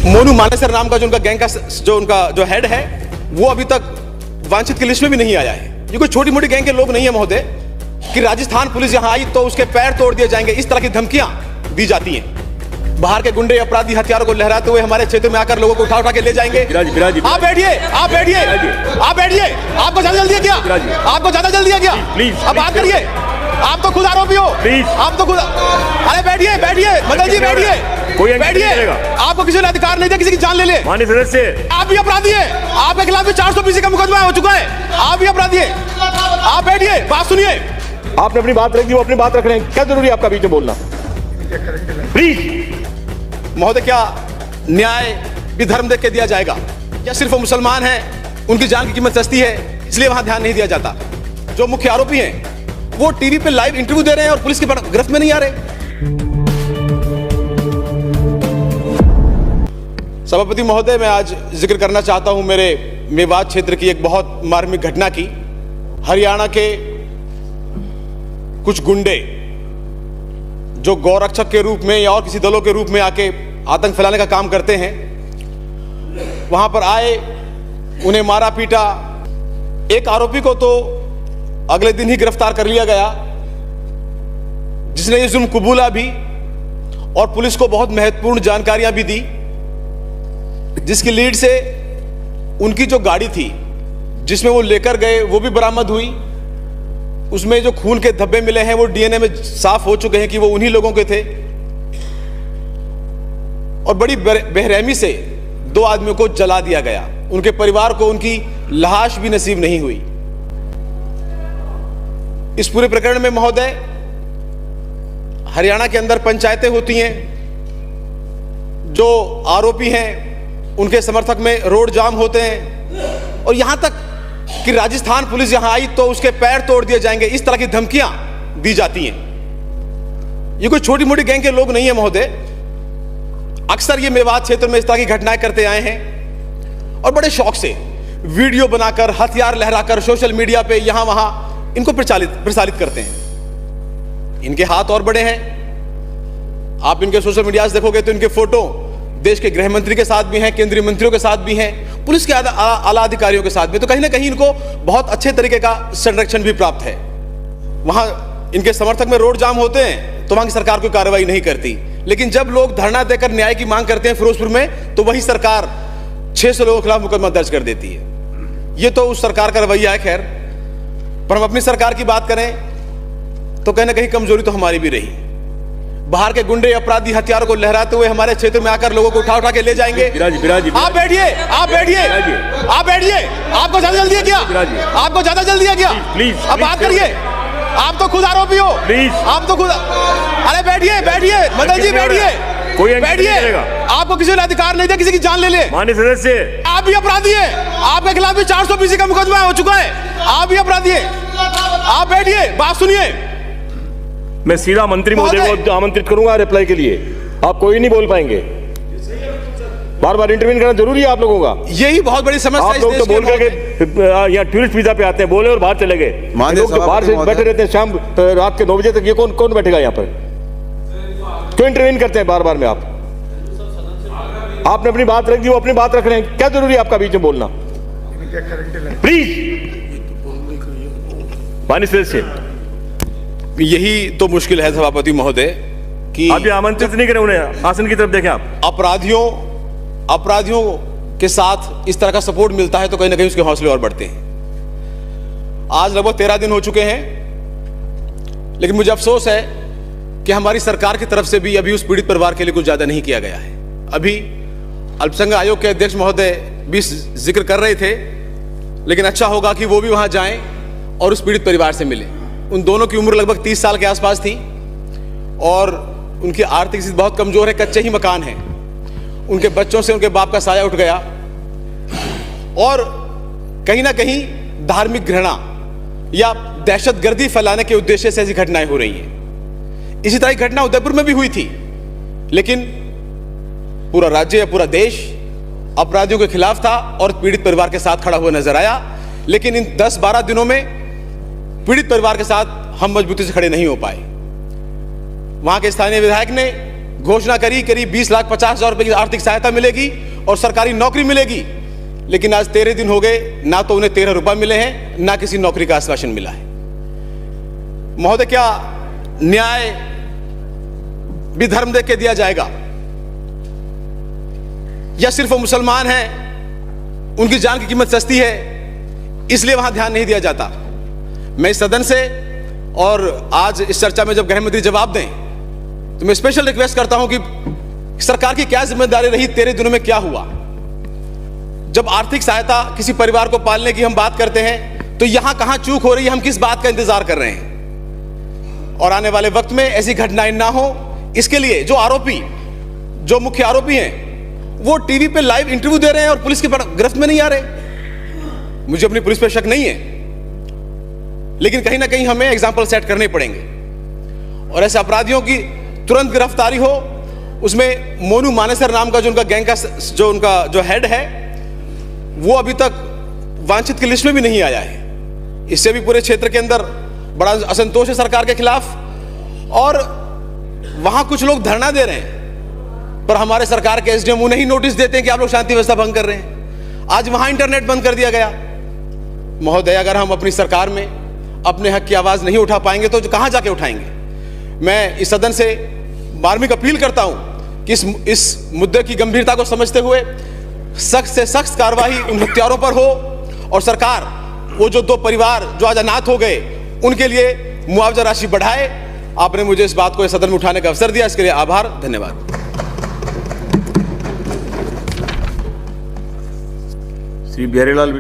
मोनू मानेसर नाम का जो उनका गैंग का जो हेड है वो अभी तक वांछित की लिस्ट में भी नहीं आया है। ये कोई छोटी मोटी गैंग के लोग नहीं है महोदय कि राजस्थान पुलिस यहां आई तो उसके पैर तोड़ दिए जाएंगे, इस तरह की धमकियां दी जाती हैं। बाहर के गुंडे अपराधी हथियारों को लहराते हुए हमारे क्षेत्र में आकर लोगों को उठा के ले जाएंगे। आप बैठिए, आप बैठिए, आप बैठिए। आपको ज्यादा जल्दी है क्या? आपको ज्यादा जल्दी है क्या? अब बात करिए। आप तो खुद आरोपी हो, आप तो खुद। अरे बैठिए, बैठिए मदन जी, बैठिए, बैठिए। आपको किसी ने अधिकार नहीं दिया किसी की जान ले ले। माननीय सदस्य, आप भी अपराधी हैं, आपके खिलाफ भी 420 का मुकदमा हो चुका है, आप भी अपराधी हैं। आप बैठिए, बात सुनिए। आपने अपनी बात रख दी, वो अपनी बात रख रहे हैं, क्या जरूरी है आपका बीच में बोलना? प्लीज महोदय, क्या न्याय भी धर्म देख के दिया जाएगा या सिर्फ वो मुसलमान हैं उनकी जान की कीमत सस्ती है इसलिए वहां ध्यान नहीं दिया जाता? जो मुख्य आरोपी हैं वो टीवी पे लाइव इंटरव्यू दे रहे हैं और पुलिस की गिरफ्त में नहीं आ रहे। सभापति महोदय, मैं आज जिक्र करना चाहता हूं मेरे मेवात क्षेत्र की एक बहुत मार्मिक घटना की। हरियाणा के कुछ गुंडे जो गौरक्षक के रूप में या और किसी दलों के रूप में आके आतंक फैलाने का काम करते हैं, वहां पर आए, उन्हें मारा पीटा। एक आरोपी को तो अगले दिन ही गिरफ्तार कर लिया गया जिसने ये जुल्म कबूला भी और पुलिस को बहुत महत्वपूर्ण जानकारियां भी दी, जिसकी लीड से उनकी जो गाड़ी थी जिसमें वो लेकर गए वो भी बरामद हुई। उसमें जो खून के धब्बे मिले हैं वो डीएनए में साफ हो चुके हैं कि वो उन्हीं लोगों के थे। और बड़ी बेरहमी से 2 आदमियों को जला दिया गया। उनके परिवार को उनकी लाश भी नसीब नहीं हुई। इस पूरे प्रकरण में महोदय, हरियाणा के अंदर पंचायतें होती हैं, जो आरोपी हैं उनके समर्थक में रोड जाम होते हैं, और यहां तक कि राजस्थान पुलिस यहां आई तो उसके पैर तोड़ दिए जाएंगे, इस तरह की धमकियां दी जाती हैं। ये कोई छोटी मोटी गैंग के लोग नहीं है महोदय। अक्सर ये मेवात क्षेत्र में इस तरह की घटनाएं करते आए हैं और बड़े शौक से वीडियो बनाकर, हथियार लहराकर सोशल मीडिया पे यहां वहां इनको प्रचारित करते हैं। इनके हाथ और बड़े हैं। आप इनके सोशल मीडिया से देखोगे तो इनके फोटो देश के गृह मंत्री के साथ भी हैं, केंद्रीय मंत्रियों के साथ भी हैं, पुलिस के आला अधिकारियों के साथ भी। तो कहीं ना कहीं इनको बहुत अच्छे तरीके का संरक्षण भी प्राप्त है। वहां इनके समर्थक में रोड जाम होते हैं तो वहां की सरकार कोई कार्रवाई नहीं करती, लेकिन जब लोग धरना देकर न्याय की मांग करते हैं फिरोजपुर में तो वही सरकार 600 लोगों के खिलाफ मुकदमा दर्ज कर देती है। ये तो उस सरकार का रवैया है। खैर, पर हम अपनी सरकार की बात करें तो कहीं ना कहीं कमजोरी तो हमारी भी रही। बाहर के गुंडे अपराधी हथियारों को लहराते हुए हमारे क्षेत्र में आकर लोगों को उठा के ले जाएंगे। आप बैठिए, आप बैठिए, आप बैठिए। आपको ज्यादा जल्दी है क्या? आपको ज्यादा जल्दी है क्या? अब बात करिए। आप तो खुद आरोपी हो, आप तो खुद। अरे बैठिए, बैठिए मदन जी, बैठिए, बैठिए। आपको किसी ने अधिकार नहीं दिया किसी की जान ले ले। माननीय सदस्य, आप भी अपराधी हैं, आपके खिलाफ भी 420 का मुकदमा हो चुका है, आप भी अपराधी हैं। आप बैठिए, बात सुनिए। मैं सीधा मंत्री महोदय को आमंत्रित करूंगा रिप्लाई के लिए। आप कोई नहीं बोल पाएंगे, बार बार इंटरव्यू करना जरूरी है आप लोगों का। यही बहुत बड़ी समस्या है। आप लोग तो बोल करके यहाँ टूरिस्ट वीजा पे आते हैं, बोले और बाहर चले गए। लोग बाहर से बैठे रहते हैं शाम रात के 9 बजे तक। ये कौन बैठेगा यहाँ पर? क्यों इंटरव्यू करते हैं बार बार में? आपने अपनी बात रख दी, वो अपनी बात रख रहे हैं, क्या जरूरी है आपका बीच में बोलना? प्लीज माननीय सदस्य, यही तो मुश्किल है सभापति महोदय कि आप आमंत्रित नहीं करें उन्हें। आसन की तरफ देखें आप। अपराधियों के साथ इस तरह का सपोर्ट मिलता है तो कहीं ना कहीं उसके हौसले और बढ़ते हैं। आज लगभग 13 दिन हो चुके हैं, लेकिन मुझे अफसोस है कि हमारी सरकार की तरफ से भी अभी उस पीड़ित परिवार के लिए कुछ ज्यादा नहीं किया गया है। अभी अल्पसंख्यक आयोग के अध्यक्ष महोदय भी जिक्र कर रहे थे, लेकिन अच्छा होगा कि वो भी वहां जाएं और उस पीड़ित परिवार से मिलें। उन दोनों की उम्र लगभग 30 साल के आसपास थी और उनकी आर्थिक स्थिति बहुत कमजोर है, कच्चे ही मकान हैं। उनके बच्चों से उनके बाप का साया उठ गया और कहीं ना कहीं धार्मिक घृणा या दहशतगर्दी फैलाने के उद्देश्य से ऐसी घटनाएं हो रही हैं। इसी तरह की घटना उदयपुर में भी हुई थी, लेकिन पूरा राज्य या पूरा देश अपराधियों के खिलाफ था और पीड़ित परिवार के साथ खड़ा हुआ नजर आया। लेकिन इन 10-12 दिनों में पीड़ित परिवार के साथ हम मजबूती से खड़े नहीं हो पाए। वहां के स्थानीय विधायक ने घोषणा करी करीब 20,50,000 रुपए की आर्थिक सहायता मिलेगी और सरकारी नौकरी मिलेगी, लेकिन आज 13 दिन हो गए, ना तो उन्हें 13 रुपए मिले हैं, ना किसी नौकरी का आश्वासन मिला है। महोदय, क्या न्याय भी धर्म देख के दिया जाएगा, या सिर्फ वो मुसलमान हैं, उनकी जान की कीमत सस्ती है इसलिए वहां ध्यान नहीं दिया जाता? मैं इस सदन से और आज इस चर्चा में जब गृह मंत्री जवाब दें तो मैं स्पेशल रिक्वेस्ट करता हूं कि सरकार की क्या जिम्मेदारी रही, 13 दिनों में क्या हुआ? जब आर्थिक सहायता किसी परिवार को पालने की हम बात करते हैं तो यहां कहां चूक हो रही है, हम किस बात का इंतजार कर रहे हैं? और आने वाले वक्त में ऐसी घटनाएं ना हो, इसके लिए जो मुख्य आरोपी हैं वो टीवी पे लाइव इंटरव्यू दे रहे हैं और पुलिस की गिरफ्त में नहीं आ रहे। मुझे अपनी पुलिस पे शक नहीं है, लेकिन कहीं ना कहीं हमें एग्जाम्पल सेट करने पड़ेंगे और ऐसे अपराधियों की तुरंत गिरफ्तारी हो। उसमें मोनू मानेसर नाम का जो उनका गैंग का जो हेड है, वो अभी तक वांछित की लिस्ट में भी नहीं आया है। इससे भी पूरे क्षेत्र के अंदर बड़ा असंतोष है सरकार के खिलाफ, और वहां कुछ लोग धरना दे रहे हैं पर हमारे सरकार के एसडीएम उन्हें ही नोटिस देते हैं कि आप लोग शांति व्यवस्था भंग कर रहे हैं। आज वहां इंटरनेट बंद कर दिया गया। महोदय, अगर हम अपनी सरकार में अपने हक की आवाज नहीं उठा पाएंगे तो कहां जाके उठाएंगे? मैं इस सदन से मार्मिक अपील करता हूं कि इस मुद्दे की गंभीरता को समझते हुए सख्त से सख्त कार्रवाई उन हत्यारों पर हो, और सरकार वो जो 2 परिवार जो आज अनाथ हो गए उनके लिए मुआवजा राशि बढ़ाए। आपने मुझे इस बात को इस सदन में उठाने का अवसर दिया, इसके लिए आभार, धन्यवाद। श्री बिहारीलाल